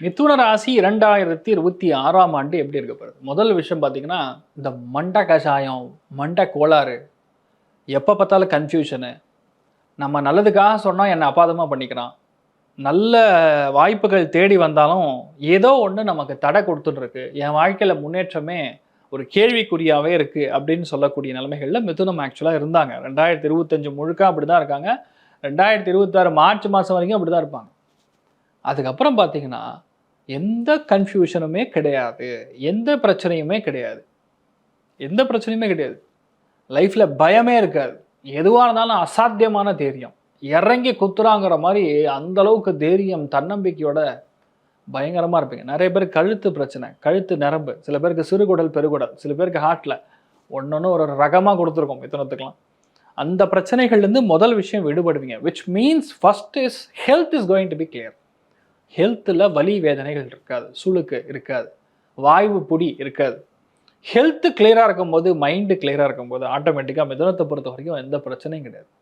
மிதுன ராசி 2026ஆம் ஆண்டு எப்படி இருக்க போகுது? முதல் விஷயம் பார்த்தீங்கன்னா, இந்த மண்ட கஷாயம், மண்ட கோளாறு, எப்ப பார்த்தாலும் கன்ஃப்யூஷனு. நம்ம நல்லதுக்காக சொன்னா என்ன அபாதமா பண்ணிக்கிறான். நல்ல வாய்ப்புகள் தேடி வந்தாலும், ஏதோ ஒண்ணு நமக்கு தடை குடுத்துட்டு இருக்கு. என் வாழ்க்கையில முன்னேற்றமே ஒரு கேள்விக்குறியாவே இருக்கு அப்படின்னு சொல்லக்கூடிய நிலைமைகள்ல மிதுனம் ஆக்சுவலா இருந்தாங்க. 2025 முழுக்க அப்படிதான் இருக்காங்க. 2026 மார்ச் மாசம் வரைக்கும் அப்படிதான் இருப்பாங்க. அதுக்கப்புறம் பார்த்தீங்கன்னா, எந்த கன்ஃப்யூஷனுமே கிடையாது. எந்த பிரச்சனையுமே கிடையாது. எந்த பிரச்சனையுமே கிடையாது. லைஃப்ல பயமே இருக்காது. எதுவா இருந்தாலும் அசாத்தியமான தைரியம். இறங்கி குத்துறாங்கிற மாரி அந்த அளவுக்கு தைரியம், தன்னம்பிக்கையோட பயங்கரமா இருப்பீங்க. நெறைய பேருக்கு கழுத்து பிரச்சனை, கழுத்து நரம்பு, சில பேருக்கு சிறுகுடல், பெருகுடல், சில பேருக்கு ஹார்ட்ல ஒண்ணொண்ணு ஒரு ரகமா குடுத்துருக்கும் மிதுனத்துக்கலாம். அந்த பிரச்சனைகள்லேருந்து முதல் விஷயம் விடுபடுவீங்க. Which means first is health is going to be clear. ஹெல்த்தில் வலி வேதனைகள் இருக்காது, சுளுக்கு இருக்காது, வாய்வு புடி இருக்காது. ஹெல்த் கிளியராக இருக்கும்போது, மைண்டு கிளியராக இருக்கும்போது ஆட்டோமேட்டிக்காக மிதுனத்தை பொறுத்த வரைக்கும் எந்த பிரச்சனையும் கிடையாது.